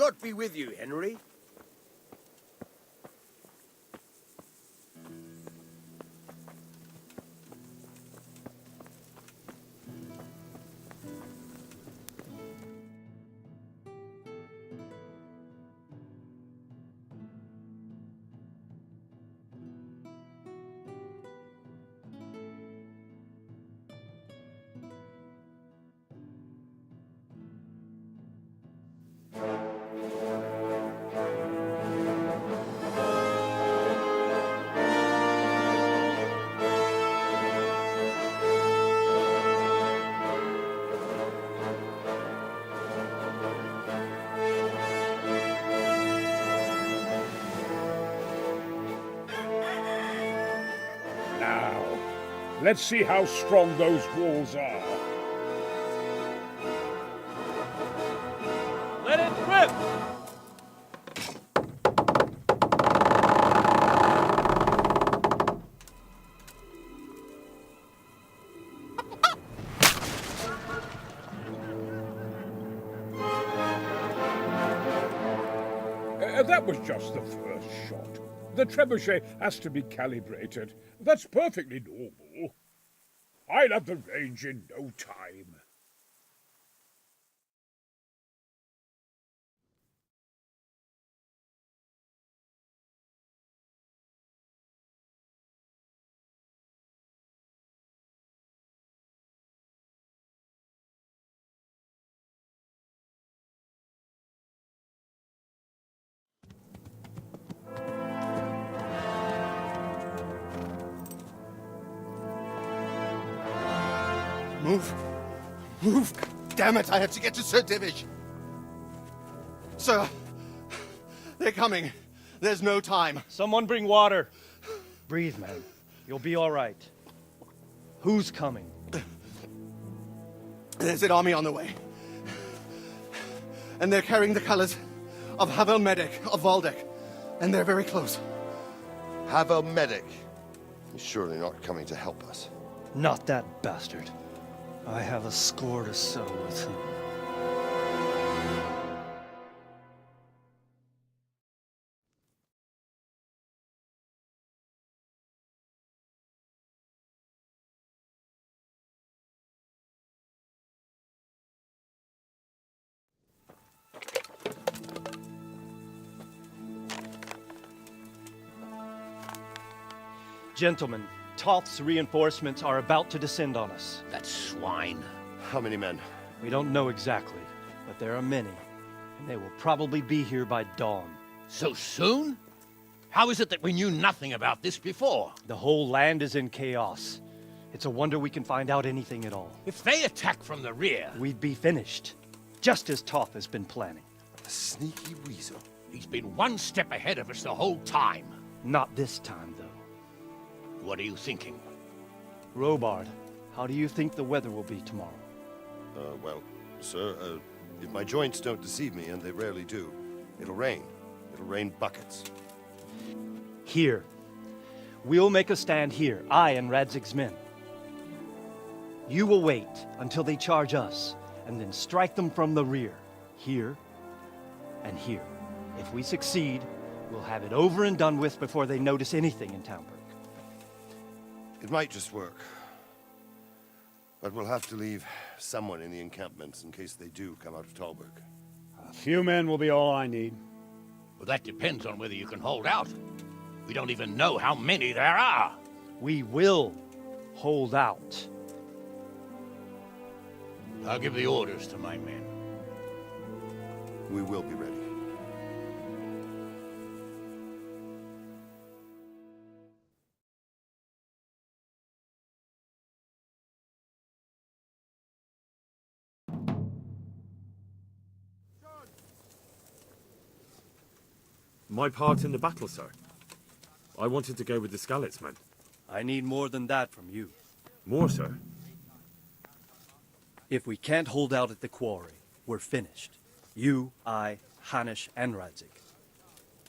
God be with you, Henry. Now, let's see how strong those walls are. Let it rip! That was just the first shot. The trebuchet has to be calibrated. That's perfectly normal. I'll have the range in no time. Move! Move! Damn it, I have to get to Sir Divish! Sir, they're coming. There's no time. Someone bring water. Breathe, man. You'll be all right. Who's coming? There's an army on the way. And they're carrying the colors of Havel Medic of Valdek. And they're very close. Havel Medic. He's surely not coming to help us. Not that bastard. I have a score to settle with him. Gentlemen, Toth's reinforcements are about to descend on us. That swine. How many men? We don't know exactly, but there are many, and they will probably be here by dawn. So soon? How is it that we knew nothing about this before? The whole land is in chaos. It's a wonder we can find out anything at all. If they attack from the rear... We'd be finished, just as Toth has been planning. A sneaky weasel. He's been one step ahead of us the whole time. Not this time, though. What are you thinking? Robard, how do you think the weather will be tomorrow? Well, sir, if my joints don't deceive me, and they rarely do, it'll rain. It'll rain buckets. Here. We'll make a stand here, I and Radzig's men. You will wait until they charge us, and then strike them from the rear. Here and here. If we succeed, we'll have it over and done with before they notice anything in Townburg. It might just work. But we'll have to leave someone in the encampments in case they do come out of Talberg. A few men will be all I need. Well, that depends on whether you can hold out. We don't even know how many there are. We will hold out. I'll give the orders to my men. We will be ready. My part in the battle, sir. I wanted to go with the Skalitz men. I need more than that from you. More, sir? If we can't hold out at the quarry, we're finished. You, I, Hanish, and Radzik.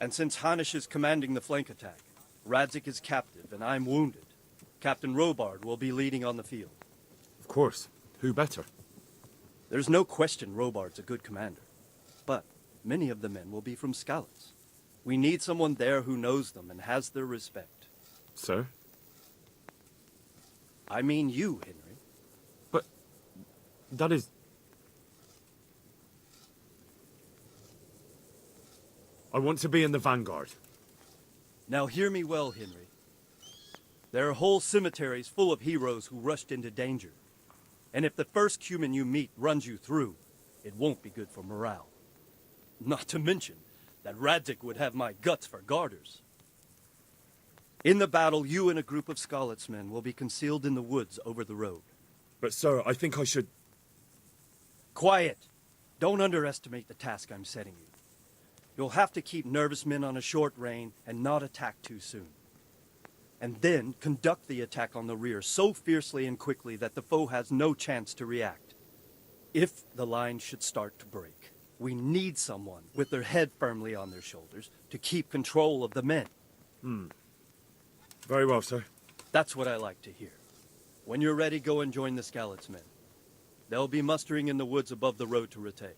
And since Hanish is commanding the flank attack, Radzik is captive and I'm wounded. Captain Robard will be leading on the field. Of course. Who better? There's no question Robard's a good commander. But Many of the men will be from Skalitz. We need someone there who knows them and has their respect. Sir? I mean you, Henry. But that is... I want to be in the vanguard. Now hear me well, Henry. There are whole cemeteries full of heroes who rushed into danger. And if the first human you meet runs you through, it won't be good for morale. Not to mention that Radzik would have my guts for garters. In the battle, you and a group of Skalitz men will be concealed in the woods over the road. But sir, I think I should... Quiet! Don't underestimate the task I'm setting you. You'll have to keep nervous men on a short rein and not attack too soon. And then conduct the attack on the rear so fiercely and quickly that the foe has no chance to react. If the line should start to break, we need someone with their head firmly on their shoulders to keep control of the men. Very well, sir. That's what I like to hear. When you're ready, go and join the Skalitz men. They'll be mustering in the woods above the road to Rete.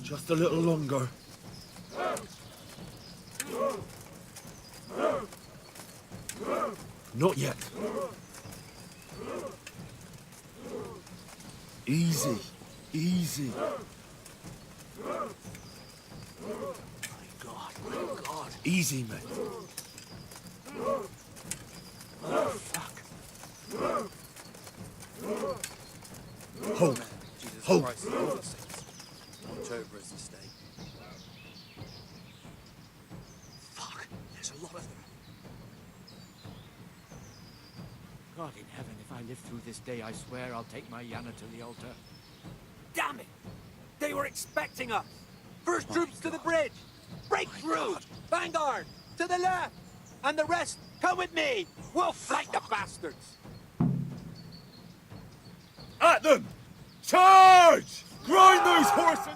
Just a little longer. Not yet. Easy, easy. God. Easy, mate. Fuck. Hold. Jesus Hold. Christ, all the saints. Watch over as you stay. Fuck, there's a lot of them. God in heaven, if I live through this day, I swear I'll take my Yana to the altar. Damn it! They were expecting us! First troops to the bridge! Break through! Vanguard! To the left! And the rest, come with me! We'll flank the bastards! At them! Charge! Grind those horses!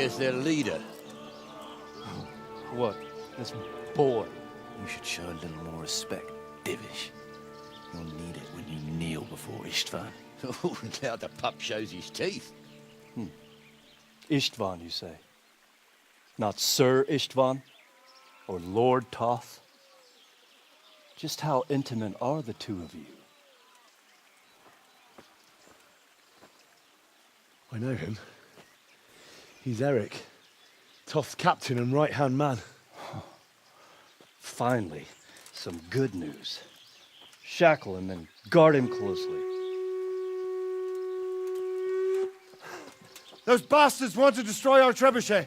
Where's their leader? What? This boy? You should show a little more respect, Divish. You'll need it when you kneel before Istvan. Oh, now the pup shows his teeth. Istvan, you say? Not Sir Istvan? Or Lord Toth? Just how intimate are the two of you? I know him. He's Eric, Toth's captain and right-hand man. Finally, some good news. Shackle him and guard him closely. Those bastards want to destroy our trebuchet.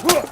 Well,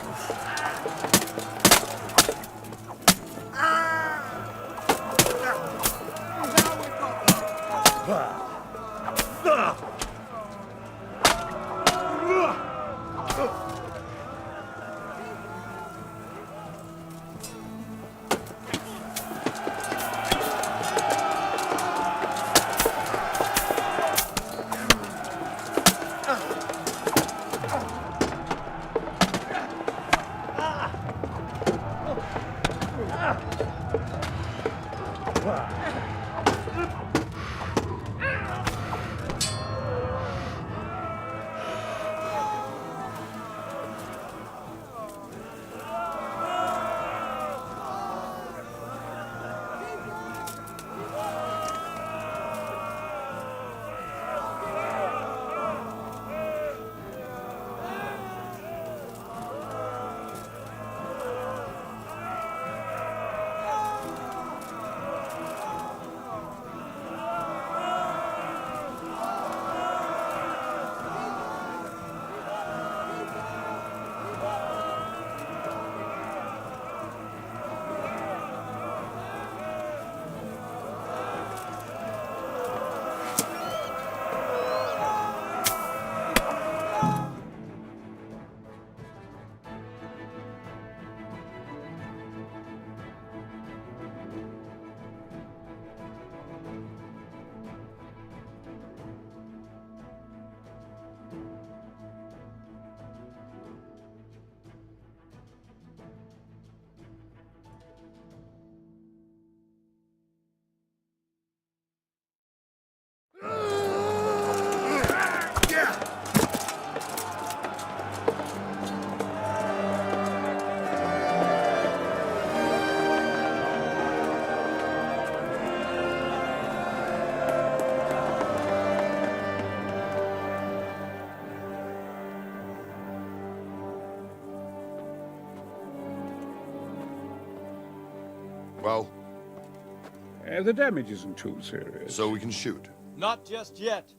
The damage isn't too serious. so we can shoot. Not just yet.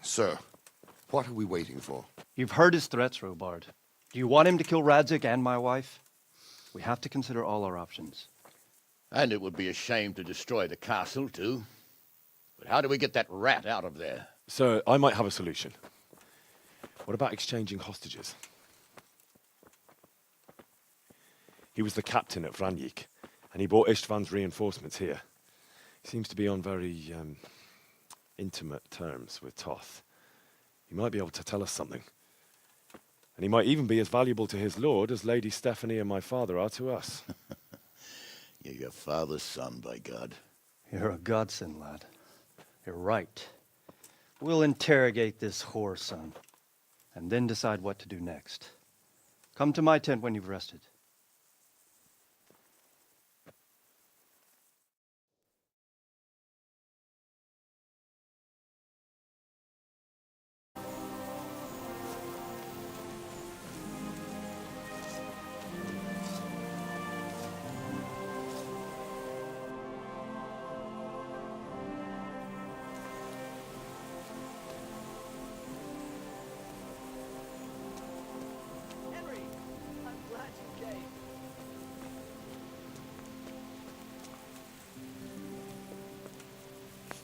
Sir, what are we waiting for? You've heard his threats, Robard. Do you want him to kill Radzik and my wife? We have to consider all our options. And it would be a shame to destroy the castle, too. But how do we get that rat out of there? Sir, I might have a solution. What about exchanging hostages? He was the captain at Vranjik, and he brought Istvan's reinforcements here. He seems to be on very, intimate terms with Toth. He might be able to tell us something. And he might even be as valuable to his lord as Lady Stephanie and my father are to us. You're your father's son, by God. You're a godsend, lad. You're right. We'll interrogate this whore, son, and then decide what to do next. Come to my tent when you've rested.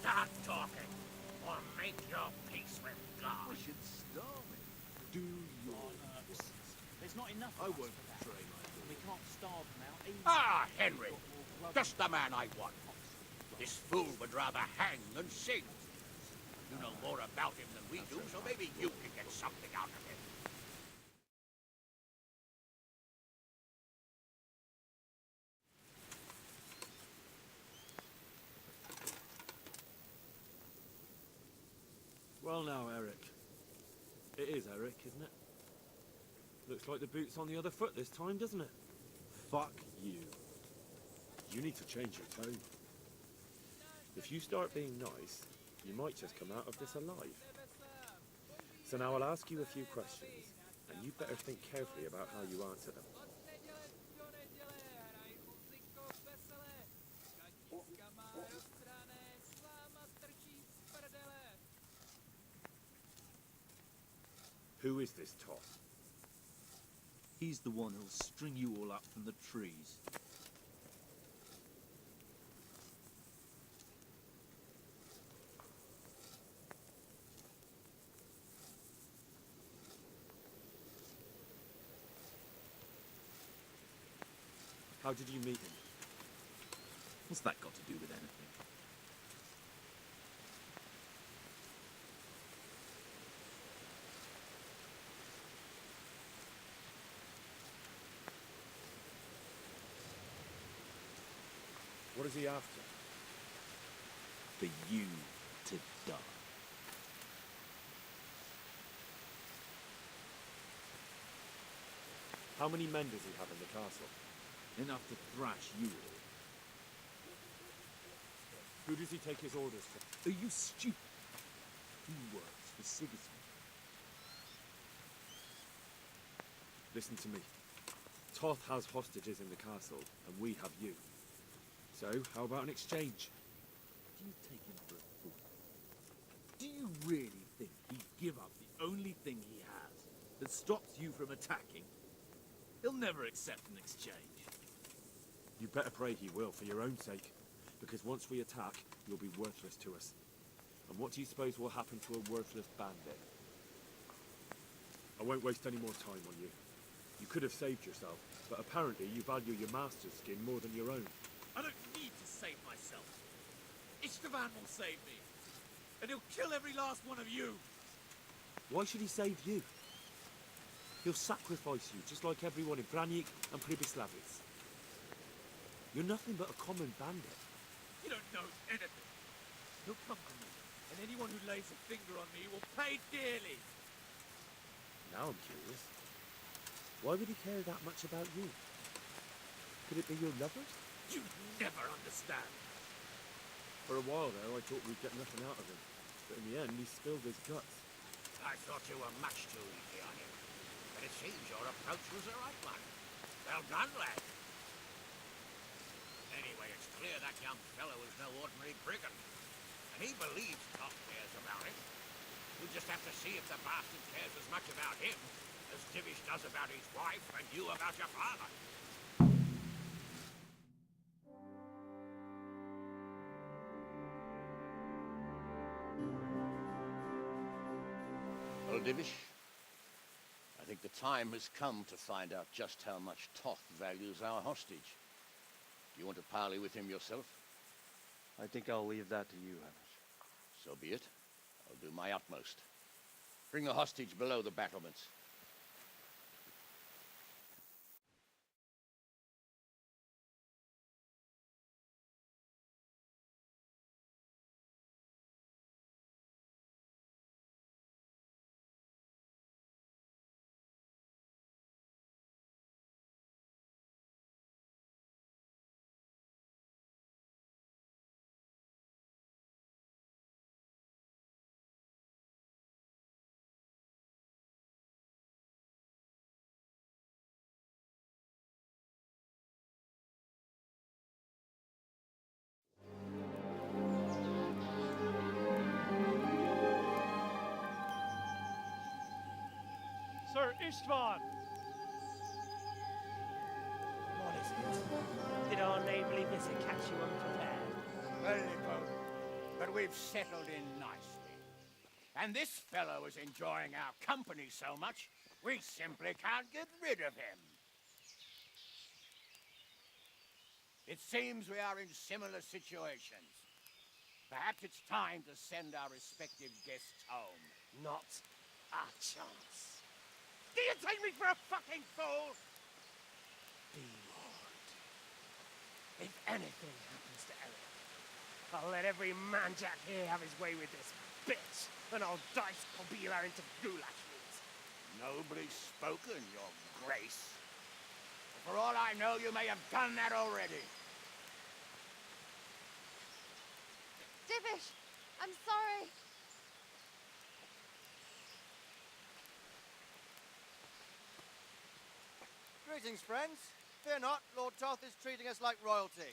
Start talking, or make your peace with God. We should starve him. Do your There's not enough. I won't betray my lord. We can't starve them out either. Ah, Henry, just the man I want. This fool would rather hang than sing. You know more about him than we do, so maybe you can get something out of him. Well now, Eric. It is Eric, isn't it? Looks like the boot's on the other foot this time, doesn't it? Fuck you. You need to change your tone. If you start being nice, you might just come out of this alive. So now I'll ask you a few questions, and you better think carefully about how you answer them. Who is this Toth? He's the one who'll string you all up from the trees. How did you meet him? What's that got to do with anything? What is he after? For you to die. How many men does he have in the castle? Enough to thrash you all. Who does he take his orders from? Are you stupid? He works for Sigismund. Listen to me. Toth has hostages in the castle, and we have you. So, how about an exchange? Do you take him for a fool? Do you really think he'd give up the only thing he has that stops you from attacking? He'll never accept an exchange. You better pray he will, for your own sake. Because once we attack, you'll be worthless to us. And what do you suppose will happen to a worthless bandit? I won't waste any more time on you. You could have saved yourself, but apparently you value your master's skin more than your own. I don't need to save myself. Istvan will save me. And he'll kill every last one of you. Why should he save you? He'll sacrifice you, just like everyone in Branjik and Pribyslavitz. You're nothing but a common bandit. You don't know anything. He'll come to me, and anyone who lays a finger on me will pay dearly. Now I'm curious. Why would he care that much about you? Could it be your lovers? You never understand. For a while there, I thought we'd get nothing out of him. But in the end, he spilled his guts. I thought you were much too easy on him. But it seems your approach was the right one. Well done, lad. Anyway, it's clear that young fellow is no ordinary brigand. And he believes Toth cares about him. We'll just have to see if the bastard cares as much about him as Divish does about his wife and you about your father. Well, Divish, I think the time has come to find out just how much Toth values our hostage. Do you want to parley with him yourself? I think I'll leave that to you, Hamish. So be it. I'll do my utmost. Bring the hostage below the battlements. Sir Istvan! What is it? Did our neighborly visit catch you unprepared? Well, Lippo, but we've settled in nicely. And this fellow is enjoying our company so much, we simply can't get rid of him. It seems we are in similar situations. Perhaps it's time to send our respective guests home. Not a chance. Do you take me for a fucking fool? Be warned. If anything happens to Eric, I'll let every manjack here have his way with this bitch, and I'll dice Kobila into goulash meat. Nobly spoken, your grace. For all I know, you may have done that already. Divish, I'm sorry. Greetings, friends. Fear not, Lord Toth is treating us like royalty.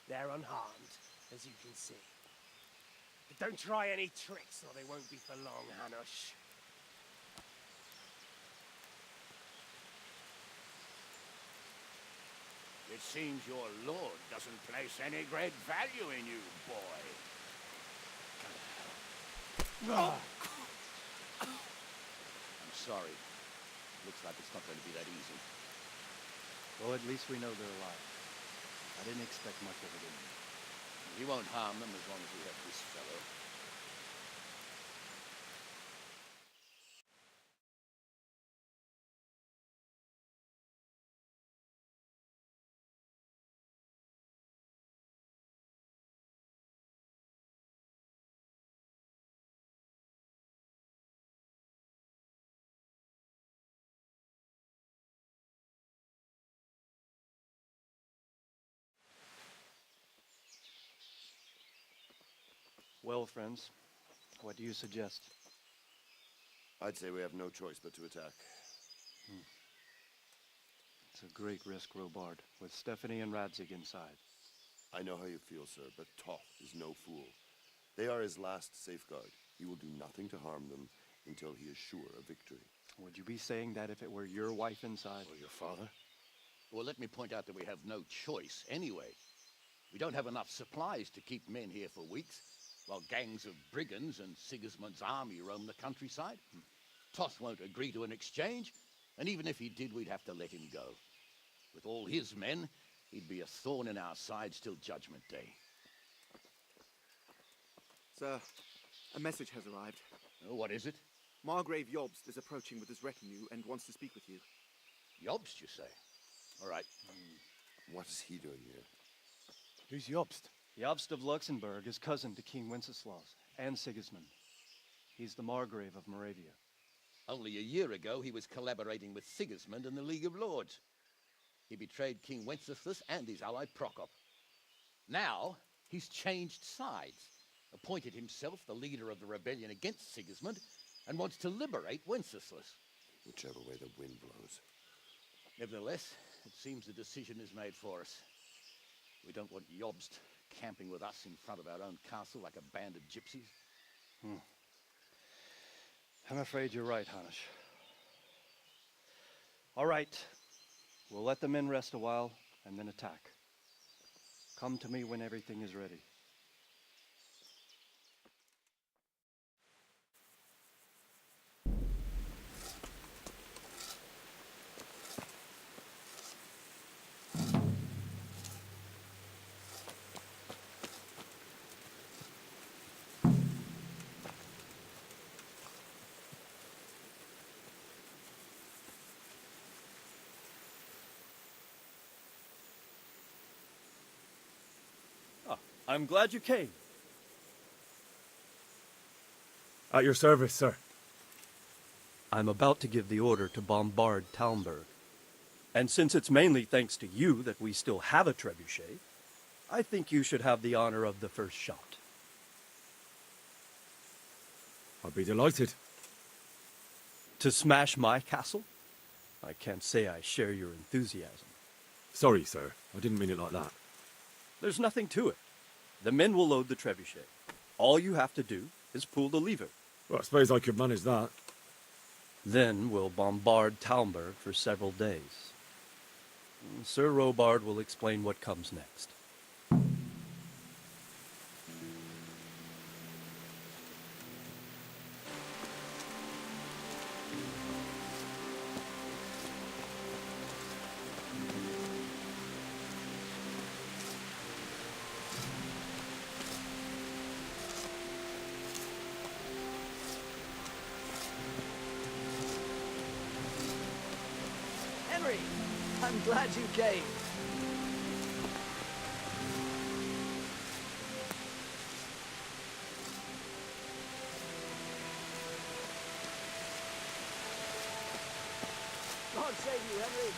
They're unharmed, as you can see. But don't try any tricks, or they won't be for long, Hanush. It seems your lord doesn't place any great value in you, boy. I'm sorry. Looks like it's not going to be that easy. Well, at least we know they're alive. I didn't expect much of it in them. We won't harm them as long as we have this fellow. Well, friends, what do you suggest? I'd say we have no choice but to attack. It's a great risk, Robard, with Stephanie and Radzig inside. I know how you feel, sir, but Toth is no fool. They are his last safeguard. He will do nothing to harm them until he is sure of victory. Would you be saying that if it were your wife inside? Or your father? Well, let me point out that we have no choice anyway. We don't have enough supplies to keep men here for weeks, while gangs of brigands and Sigismund's army roam the countryside. Toth won't agree to an exchange, and even if he did, we'd have to let him go. With all his men, he'd be a thorn in our sides till Judgment Day. Sir, a message has arrived. Oh, what is it? Margrave Jobst is approaching with his retinue and wants to speak with you. Jobst, you say? All right. What is he doing here? Who's Jobst? Jobst of Luxembourg is cousin to King Wenceslaus and Sigismund. He's the Margrave of Moravia. Only a year ago, he was collaborating with Sigismund and the League of Lords. He betrayed King Wenceslas and his ally Prokop. Now, he's changed sides, appointed himself the leader of the rebellion against Sigismund, and wants to liberate Wenceslas. Whichever way the wind blows. Nevertheless, it seems the decision is made for us. We don't want Jobst camping with us in front of our own castle like a band of gypsies. I'm afraid you're right, Hanish. All right. We'll let the men rest a while and then attack. Come to me when everything is ready. I'm glad you came. At your service, sir. I'm about to give the order to bombard Talmberg. And since it's mainly thanks to you that we still have a trebuchet, I think you should have the honor of the first shot. I'll be delighted. To smash my castle? I can't say I share your enthusiasm. Sorry, sir. I didn't mean it like that. There's nothing to it. The men will load the trebuchet. All you have to do is pull the lever. Well, I suppose I could manage that. Then we'll bombard Talmberg for several days. Sir Robard will explain what comes next. Henry, I'm glad you came. God save you, Henry.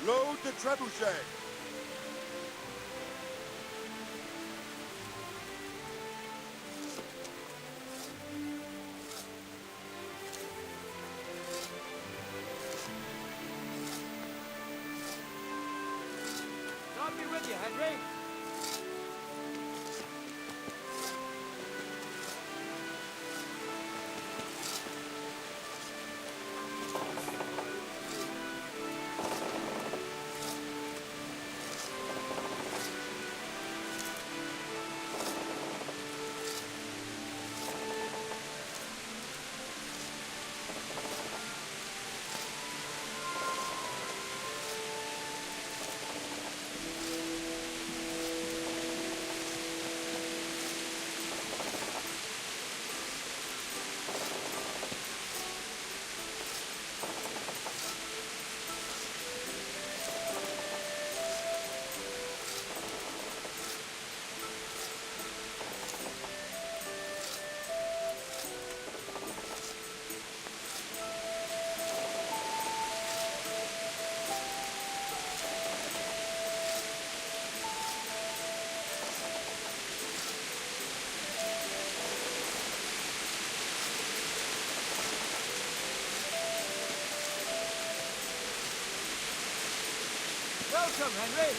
Load the trebuchet! God be with you, Henry. Welcome, Henry.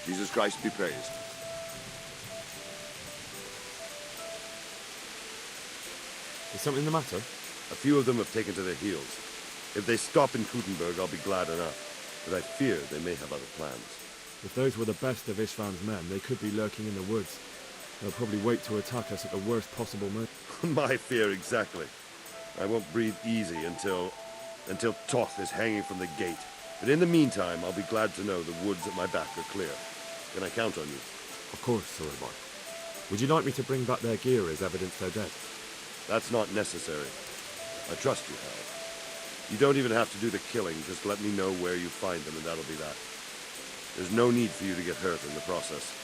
Jesus Christ be praised. Is something the matter? A few of them have taken to their heels. If they stop in Kuttenberg, I'll be glad enough. But I fear they may have other plans. If those were the best of Istvan's men, they could be lurking in the woods. They'll probably wait to attack us at the worst possible moment. My fear exactly. I won't breathe easy until Toth is hanging from the gate. But in the meantime, I'll be glad to know the woods at my back are clear. Can I count on you? Of course, Soromar. Would you like me to bring back their gear as evidence they're dead? That's not necessary. I trust you, Hal. You don't even have to do the killing, just let me know where you find them and that'll be that. There's no need for you to get hurt in the process.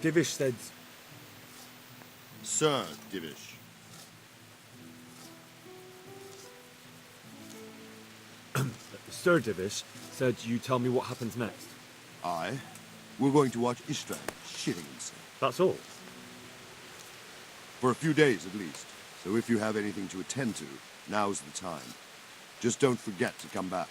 Divish said... Sir Divish. Sir Divish said you tell me what happens next. Aye. We're going to watch Istvan shitting himself. That's all? For a few days at least. So if you have anything to attend to, now's the time. Just don't forget to come back.